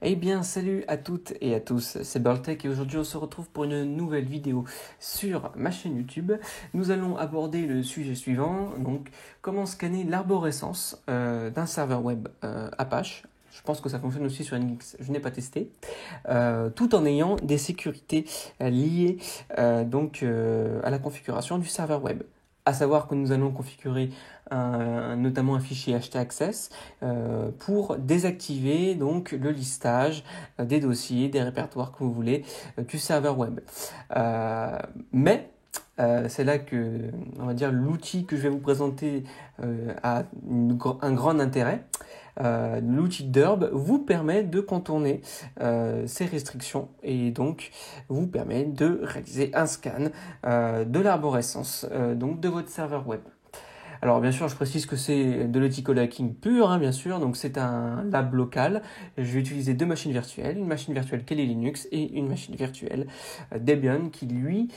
Eh bien, salut à toutes et à tous, c'est Burltech et aujourd'hui on se retrouve pour une nouvelle vidéo sur ma chaîne YouTube. Nous allons aborder le sujet suivant, donc comment scanner l'arborescence d'un serveur web Apache. Je pense que ça fonctionne aussi sur Nginx, je n'ai pas testé, tout en ayant des sécurités liées à la configuration du serveur web. À savoir que nous allons configurer notamment un fichier htaccess pour désactiver donc le listage des dossiers, des répertoires que vous voulez du serveur web. Mais c'est là que, on va dire, l'outil que je vais vous présenter a un grand intérêt. L'outil d'Herb vous permet de contourner ces restrictions et donc vous permet de réaliser un scan de l'arborescence donc de votre serveur web. Alors bien sûr, je précise que c'est de l'ethical hacking pur, hein, bien sûr, donc c'est un lab local. Je vais utiliser deux machines virtuelles, une machine virtuelle Kali Linux et une machine virtuelle Debian qui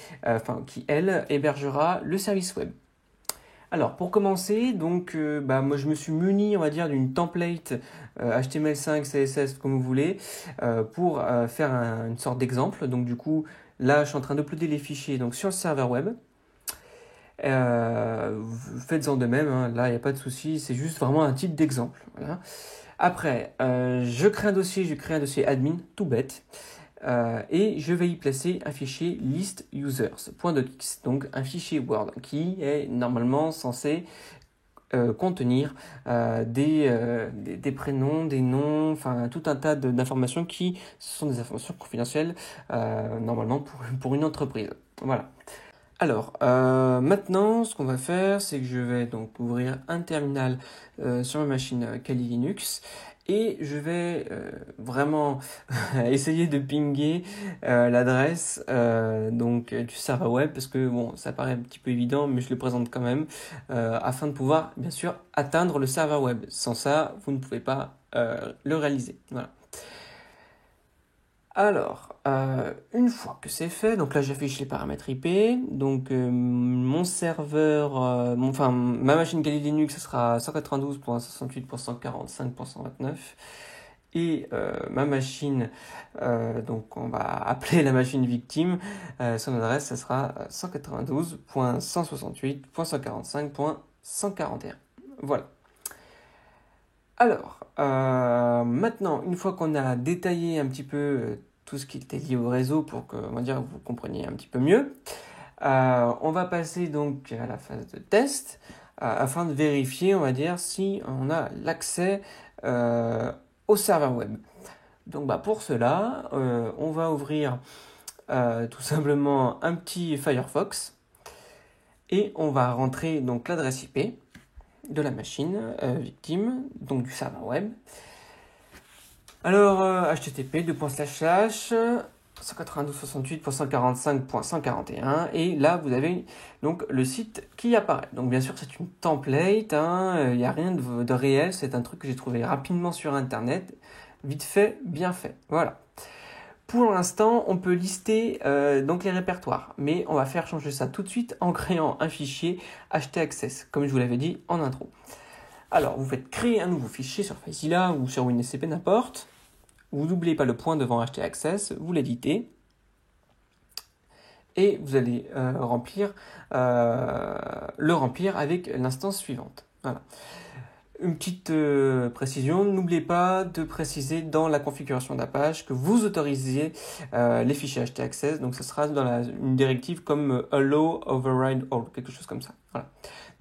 elle hébergera le service web. Alors pour commencer, donc moi je me suis muni, on va dire, d'une template HTML5, CSS comme vous voulez, pour faire une sorte d'exemple. Donc du coup, là je suis en train d'uploader les fichiers donc sur le serveur web. Faites-en de même, hein, là il n'y a pas de souci, c'est juste vraiment un type d'exemple. Voilà. Après, je crée un dossier admin, tout bête, et je vais y placer un fichier list_users.docx, donc un fichier Word qui est normalement censé contenir des prénoms, des noms, enfin tout un tas d'informations qui sont des informations confidentielles normalement pour une entreprise. Voilà. Alors, maintenant, ce qu'on va faire, c'est que je vais donc ouvrir un terminal sur ma machine Kali Linux et je vais vraiment essayer de pinguer l'adresse du serveur web parce que bon, ça paraît un petit peu évident, mais je le présente quand même afin de pouvoir, bien sûr, atteindre le serveur web. Sans ça, vous ne pouvez pas le réaliser. Voilà. Alors, une fois que c'est fait, donc là j'affiche les paramètres IP, donc mon serveur, ma machine Kali Linux, ce sera 192.168.145.129, et ma machine, donc on va appeler la machine victime, son adresse, ce sera 192.168.145.141. Voilà. Alors, maintenant, une fois qu'on a détaillé un petit peu tout ce qui était lié au réseau pour que, on va dire, vous compreniez un petit peu mieux, on va passer donc à la phase de test afin de vérifier, on va dire, si on a l'accès au serveur web. Donc, pour cela, on va ouvrir tout simplement un petit Firefox et on va rentrer donc l'adresse IP de la machine victime, donc du serveur web. Alors, http 192.168.145.141 et là vous avez donc le site qui apparaît. Donc bien sûr c'est une template, il n'y a rien de réel, c'est un truc que j'ai trouvé rapidement sur internet, vite fait, bien fait. Voilà. Pour l'instant, on peut lister donc les répertoires, mais on va faire changer ça tout de suite en créant un fichier htaccess, comme je vous l'avais dit en intro. Alors, vous faites créer un nouveau fichier sur FileZilla ou sur WinSCP, n'importe. Vous n'oubliez pas le point devant htaccess, vous l'éditez, et vous allez le remplir avec l'instance suivante. Voilà. Une petite précision, n'oubliez pas de préciser dans la configuration d'Apache que vous autorisez les fichiers htaccess, donc ce sera dans une directive comme allow override all, quelque chose comme ça. Voilà.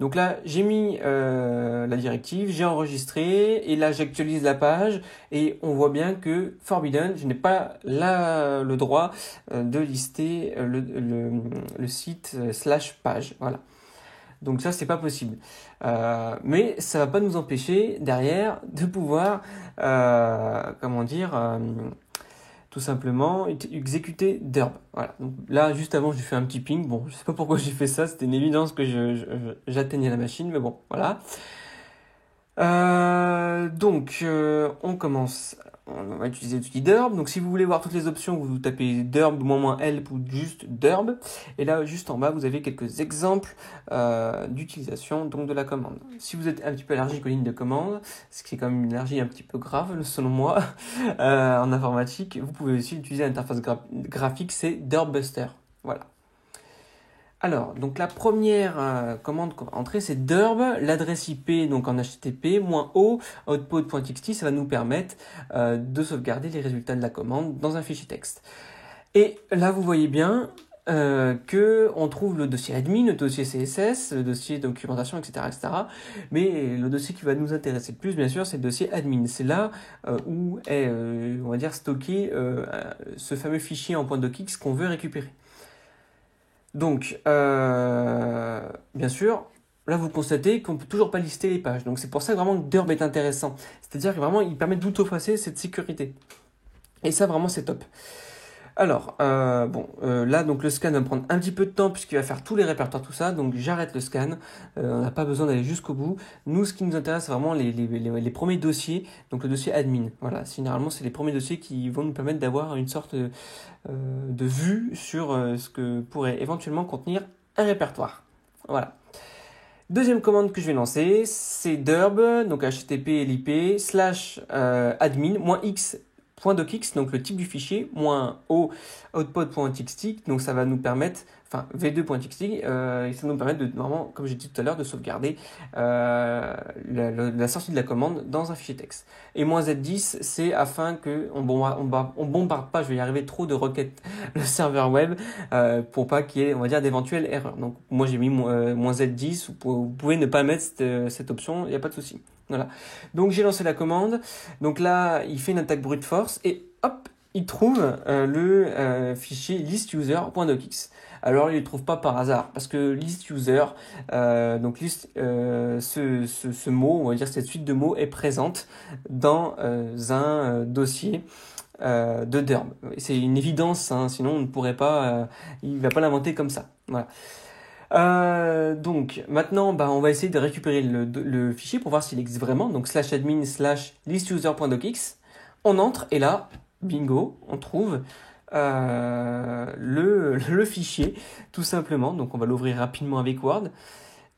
Donc là, j'ai mis la directive, j'ai enregistré, et là j'actualise la page, et on voit bien que forbidden, je n'ai pas le droit de lister le site /page. Voilà. Donc ça, c'est pas possible. Mais ça va pas nous empêcher derrière de pouvoir, tout simplement exécuter d'herbe. Voilà. Donc là, juste avant, j'ai fait un petit ping. Bon, je sais pas pourquoi j'ai fait ça. C'était une évidence que j'atteignais la machine, mais bon, voilà. On commence. On va utiliser l'outil Derb. Donc, si vous voulez voir toutes les options, vous tapez Derb -help ou juste Derb. Et là, juste en bas, vous avez quelques exemples d'utilisation donc de la commande. Si vous êtes un petit peu allergique aux lignes de commande, ce qui est quand même une allergie un petit peu grave, selon moi, en informatique, vous pouvez aussi utiliser l'interface graphique, c'est Derbbuster. Voilà. Alors, donc la première commande qu'on va entrer, c'est derb, l'adresse IP donc en HTTP, -o, output.txt, ça va nous permettre de sauvegarder les résultats de la commande dans un fichier texte. Et là, vous voyez bien que on trouve le dossier admin, le dossier CSS, le dossier documentation, etc., etc. Mais le dossier qui va nous intéresser le plus, bien sûr, c'est le dossier admin. C'est là où est, on va dire, stocké ce fameux fichier en .docx qu'on veut récupérer. Donc, bien sûr, là vous constatez qu'on ne peut toujours pas lister les pages. Donc c'est pour ça que vraiment Derb est intéressant. C'est-à-dire que vraiment il permet d'outrepassser cette sécurité. Et ça vraiment c'est top. Alors, là donc le scan va me prendre un petit peu de temps puisqu'il va faire tous les répertoires, tout ça. Donc j'arrête le scan. On n'a pas besoin d'aller jusqu'au bout. Nous, ce qui nous intéresse, c'est vraiment les premiers dossiers. Donc le dossier admin. Voilà, généralement c'est les premiers dossiers qui vont nous permettre d'avoir une sorte de vue sur ce que pourrait éventuellement contenir un répertoire. Voilà. Deuxième commande que je vais lancer, c'est derb, donc http lip /admin -x.docx, donc le type du fichier, -o output.txt, donc ça va nous permettre, enfin v2.txt, et ça nous permet de, vraiment, comme j'ai dit tout à l'heure, de sauvegarder la sortie de la commande dans un fichier texte. Et -z10, c'est afin que on bombarde pas, je vais y arriver, trop de requêtes le serveur web pour pas qu'il y ait, on va dire, d'éventuelles erreurs. Donc moi j'ai mis -z10, vous pouvez ne pas mettre cette option, il n'y a pas de souci. Voilà. Donc j'ai lancé la commande. Donc là, il fait une attaque brute force et hop, il trouve le fichier listuser.docx. Alors il ne le trouve pas par hasard parce que listuser, donc list, ce mot, on va dire cette suite de mots est présente dans un dossier de Derb. C'est une évidence, hein, sinon on ne pourrait pas, il va pas l'inventer comme ça. Voilà. Donc maintenant on va essayer de récupérer le fichier pour voir s'il existe vraiment, donc /admin /listuser.docx. On entre et là, bingo, on trouve le fichier tout simplement. Donc on va l'ouvrir rapidement avec Word.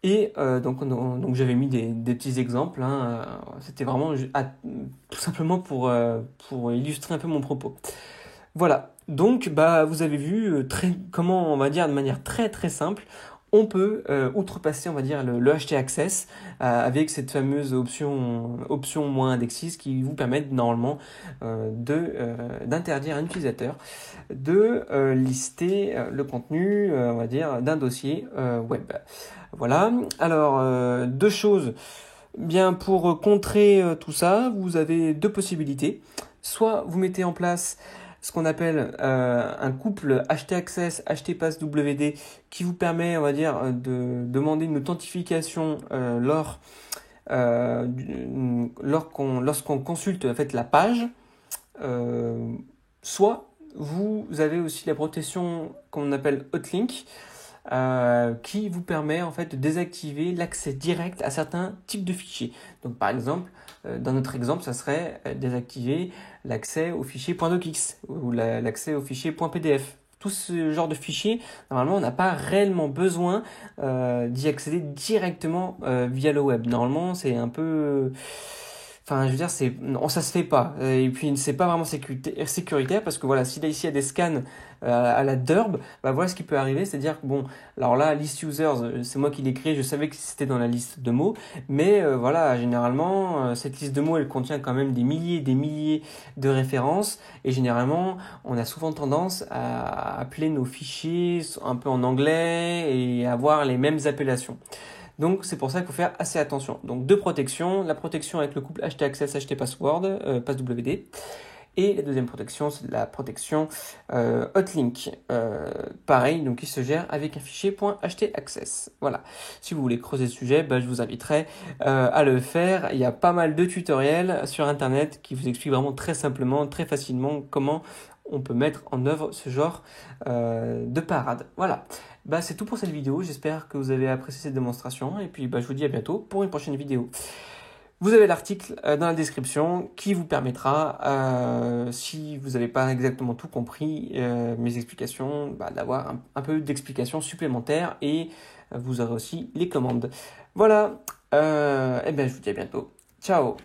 Et donc j'avais mis des petits exemples, hein, c'était vraiment tout simplement pour illustrer un peu mon propos. Voilà, donc vous avez vu comment, on va dire, de manière très très simple, on peut outrepasser, on va dire, le htaccess avec cette fameuse option -indexis qui vous permet normalement d'interdire à un utilisateur de lister le contenu, on va dire, d'un dossier web. Voilà, alors deux choses. Bien, pour contrer tout ça, vous avez deux possibilités. Soit vous mettez en place ce qu'on appelle un couple htaccess htpasswd qui vous permet, on va dire, de demander une authentification lorsqu'on consulte en fait la page. Soit vous avez aussi la protection qu'on appelle hotlink, qui vous permet en fait de désactiver l'accès direct à certains types de fichiers. Donc par exemple, dans notre exemple, ça serait désactiver l'accès au fichier .docx ou l'accès au fichier .pdf. Tout ce genre de fichiers, normalement, on n'a pas réellement besoin d'y accéder directement via le web. Normalement, c'est un peu... Enfin, je veux dire, ça se fait pas. Et puis, c'est pas vraiment sécuritaire parce que voilà, si là, ici, il y a des scans à la Derb, voilà ce qui peut arriver. C'est-à-dire que bon, alors là, list users, c'est moi qui l'ai créé, je savais que c'était dans la liste de mots. Mais voilà, généralement, cette liste de mots, elle contient quand même des milliers de références. Et généralement, on a souvent tendance à appeler nos fichiers un peu en anglais et avoir les mêmes appellations. Donc c'est pour ça qu'il faut faire assez attention. Donc deux protections, la protection avec le couple htaccess htpassword, passwd, et la deuxième protection, c'est la protection hotlink, pareil, donc qui se gère avec un fichier .htaccess. Voilà. Si vous voulez creuser le sujet, je vous inviterai à le faire. Il y a pas mal de tutoriels sur internet qui vous expliquent vraiment très simplement, très facilement comment on peut mettre en œuvre ce genre de parade. Voilà. C'est tout pour cette vidéo. J'espère que vous avez apprécié cette démonstration. Et puis, je vous dis à bientôt pour une prochaine vidéo. Vous avez l'article dans la description qui vous permettra, si vous n'avez pas exactement tout compris, mes explications, d'avoir un peu d'explications supplémentaires et vous aurez aussi les commandes. Voilà, et bien je vous dis à bientôt. Ciao!